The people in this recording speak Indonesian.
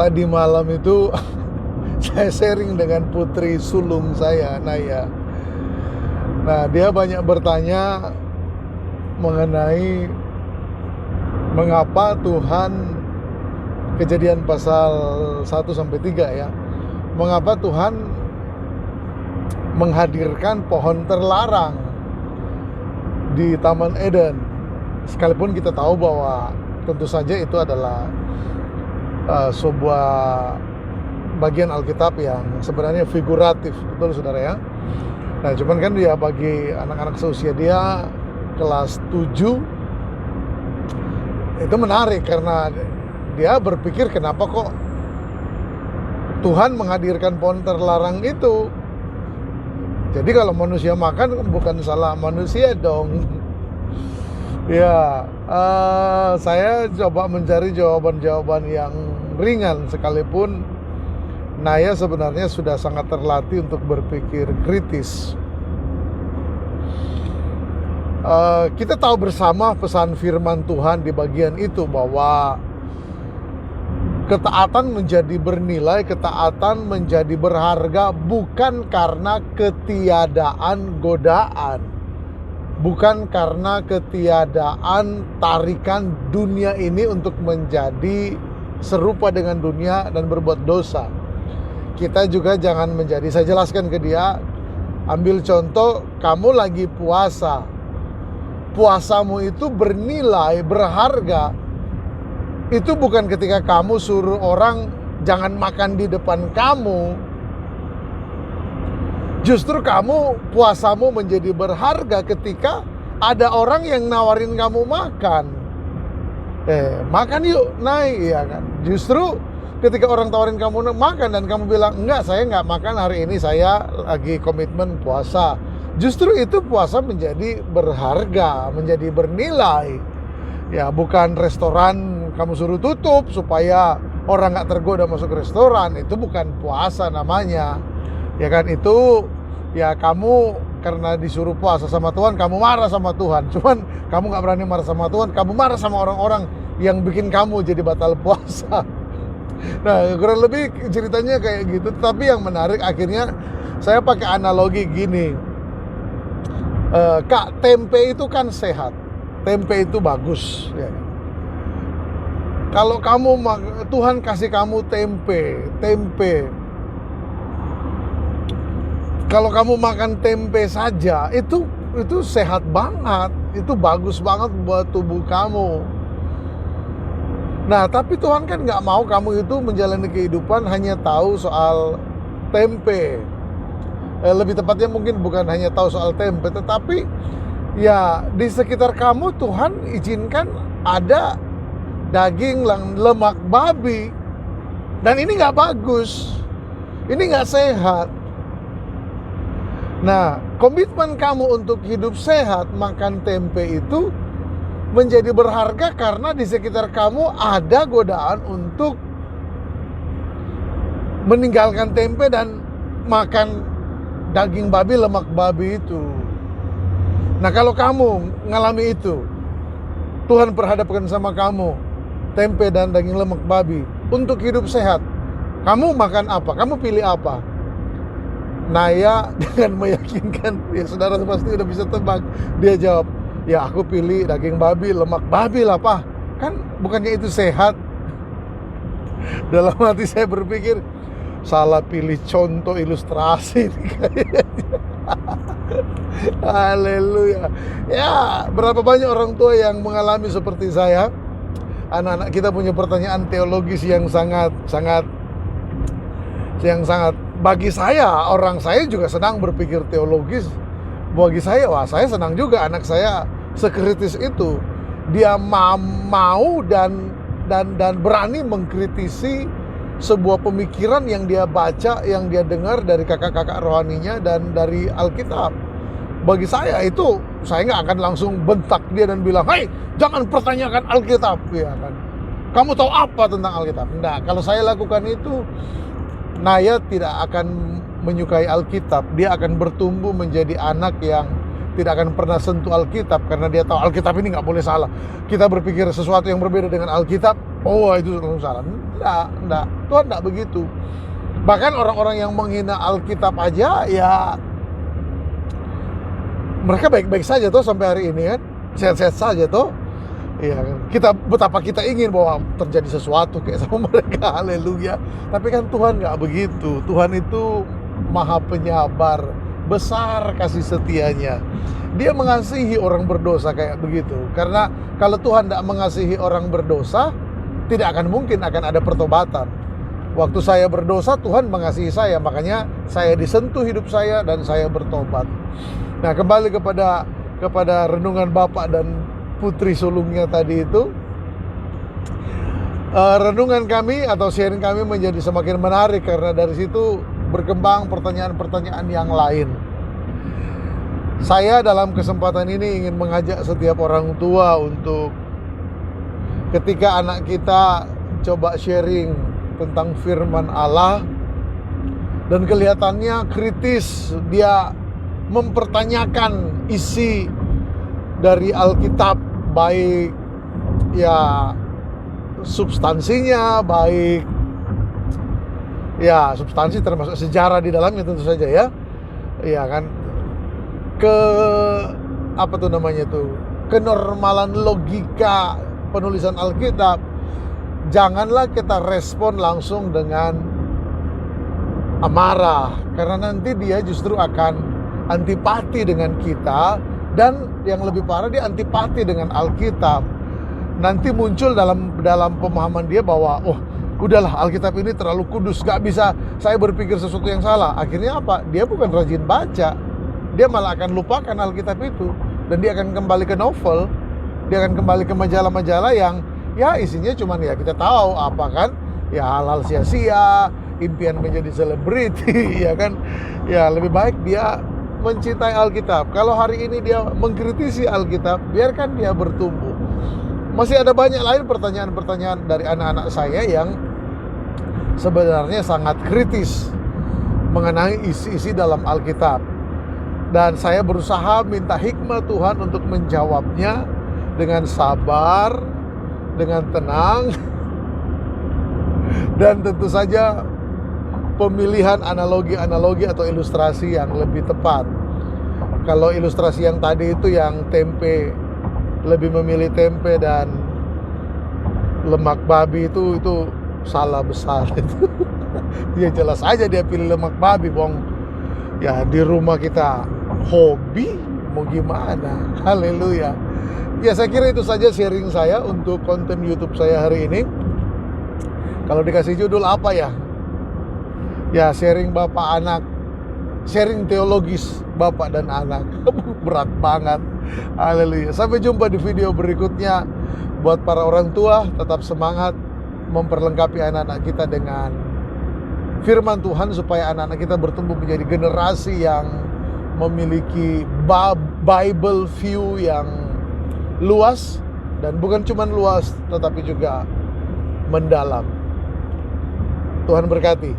tadi malam itu saya sharing dengan putri sulung saya, Naya. Nah, dia banyak bertanya mengenai mengapa Tuhan, Kejadian pasal 1-3 ya. Mengapa Tuhan menghadirkan pohon terlarang di Taman Eden? Sekalipun kita tahu bahwa tentu saja itu adalah sebuah bagian Alkitab yang sebenarnya figuratif, betul saudara ya. Nah, cuman kan dia bagi anak-anak seusia dia kelas 7 itu menarik karena dia berpikir kenapa kok Tuhan menghadirkan pohon terlarang itu. Jadi kalau manusia makan bukan salah manusia dong. Ya, saya coba mencari jawaban-jawaban yang ringan sekalipun Naya sebenarnya sudah sangat terlatih untuk berpikir kritis. Kita tahu bersama pesan firman Tuhan di bagian itu bahwa ketaatan menjadi bernilai, ketaatan menjadi berharga bukan karena ketiadaan godaan, bukan karena ketiadaan tarikan dunia ini untuk menjadi serupa dengan dunia dan berbuat dosa. Kita juga jangan menjadi, saya jelaskan ke dia, ambil contoh, kamu lagi puasa, puasamu itu bernilai, berharga. Itu bukan ketika kamu suruh orang jangan makan di depan kamu. Justru kamu, puasamu menjadi berharga ketika ada orang yang nawarin kamu makan. Makan yuk, naik, ya kan. Justru ketika orang tawarin kamu makan dan kamu bilang, enggak, saya nggak makan hari ini, saya lagi komitmen puasa. Justru itu puasa menjadi berharga, menjadi bernilai. Ya, bukan restoran kamu suruh tutup supaya orang nggak tergoda masuk restoran. Itu bukan puasa namanya. Ya kan, itu ya kamu karena disuruh puasa sama Tuhan, kamu marah sama Tuhan. Cuman kamu nggak berani marah sama Tuhan, kamu marah sama orang-orang yang bikin kamu jadi batal puasa. Nah, kurang lebih ceritanya kayak gitu. Tapi yang menarik akhirnya saya pakai analogi gini. Kak, tempe itu kan sehat, tempe itu bagus ya. Kalau kamu, Tuhan kasih kamu tempe, kalau kamu makan tempe saja, itu sehat banget, itu bagus banget buat tubuh kamu. Nah, tapi Tuhan kan nggak mau kamu itu menjalani kehidupan hanya tahu soal tempe. Lebih tepatnya mungkin bukan hanya tahu soal tempe, tetapi ya di sekitar kamu Tuhan izinkan ada daging lemak babi. Dan ini nggak bagus, ini nggak sehat. Nah, komitmen kamu untuk hidup sehat, makan tempe itu menjadi berharga karena di sekitar kamu ada godaan untuk meninggalkan tempe dan makan daging babi, lemak babi itu. Nah, kalau kamu ngalami itu, Tuhan perhadapkan sama kamu tempe dan daging lemak babi untuk hidup sehat, kamu makan apa? Kamu pilih apa? Naya dengan meyakinkan, ya saudara pasti udah bisa tebak, dia jawab, ya aku pilih daging babi, lemak babi lah Pak. Kan bukannya itu sehat? Dalam hati saya berpikir, salah pilih contoh ilustrasi nih kayaknya. Haleluya. Ya, berapa banyak orang tua yang mengalami seperti saya. Anak-anak kita punya pertanyaan teologis yang sangat bagi saya, orang saya juga senang berpikir teologis. Bagi saya, wah saya senang juga anak saya sekritis itu. Dia mau dan berani mengkritisi sebuah pemikiran yang dia baca, yang dia dengar dari kakak-kakak rohaninya dan dari Alkitab. Bagi saya itu, saya nggak akan langsung bentak dia dan bilang, "Hei, jangan pertanyakan Alkitab," ya kan. Kamu tahu apa tentang Alkitab? Nah, kalau saya lakukan itu, Naya tidak akan menyukai Alkitab. Dia akan bertumbuh menjadi anak yang tidak akan pernah sentuh Alkitab karena dia tahu Alkitab ini nggak boleh salah. Kita berpikir sesuatu yang berbeda dengan Alkitab, oh itu langsung salah. Enggak. Tuhan enggak begitu. Bahkan orang-orang yang menghina Alkitab aja ya mereka baik-baik saja tuh sampai hari ini kan. Sehat-sehat saja tuh. Iya kan. Betapa kita ingin bahwa terjadi sesuatu kayak sama mereka. Haleluya. Tapi kan Tuhan nggak begitu. Tuhan itu Maha Penyabar, besar kasih setianya. Dia mengasihi orang berdosa kayak begitu. Karena kalau Tuhan tidak mengasihi orang berdosa, tidak akan mungkin akan ada pertobatan. Waktu saya berdosa, Tuhan mengasihi saya. Makanya saya disentuh hidup saya dan saya bertobat. Nah, kembali kepada renungan Bapak dan Putri sulungnya tadi itu, renungan kami atau sharing kami menjadi semakin menarik karena dari situ berkembang pertanyaan-pertanyaan yang lain. Saya dalam kesempatan ini ingin mengajak setiap orang tua untuk ketika anak kita coba sharing tentang firman Allah dan kelihatannya kritis, dia mempertanyakan isi dari Alkitab, baik ya substansinya, baik ya substansi termasuk sejarah di dalamnya tentu saja ya. Iya kan, apa tuh namanya tuh, kenormalan logika penulisan Alkitab. Janganlah kita respon langsung dengan amarah, karena nanti dia justru akan antipati dengan kita. Dan yang lebih parah, dia antipati dengan Alkitab. Nanti muncul dalam pemahaman dia bahwa udahlah Alkitab ini terlalu kudus, gak bisa saya berpikir sesuatu yang salah. Akhirnya apa? Dia bukan rajin baca, dia malah akan lupakan Alkitab itu. Dan dia akan kembali ke novel, dia akan kembali ke majalah-majalah yang ya isinya cuman ya kita tahu apa kan, ya hal-hal sia-sia, impian menjadi selebriti ya kan. Ya lebih baik dia mencintai Alkitab. Kalau hari ini dia mengkritisi Alkitab, biarkan dia bertumbuh. Masih ada banyak lain pertanyaan-pertanyaan dari anak-anak saya yang sebenarnya sangat kritis mengenai isi-isi dalam Alkitab. Dan saya berusaha minta hikmat Tuhan untuk menjawabnya dengan sabar, dengan tenang, dan tentu saja pemilihan analogi-analogi atau ilustrasi yang lebih tepat. Kalau ilustrasi yang tadi itu yang tempe, lebih memilih tempe dan lemak babi itu salah besar itu. Ya jelas aja dia pilih lemak babi, bong. Ya di rumah kita hobi, mau gimana? Haleluya. Ya saya kira itu saja sharing saya untuk konten YouTube saya hari ini. Kalau dikasih judul apa ya? Ya sharing bapak anak, sharing teologis bapak dan anak. Berat banget. Haleluya. Sampai jumpa di video berikutnya. Buat para orang tua, tetap semangat memperlengkapi anak-anak kita dengan firman Tuhan supaya anak-anak kita bertumbuh menjadi generasi yang memiliki Bible view yang luas, dan bukan cuma luas tetapi juga mendalam. Tuhan berkati.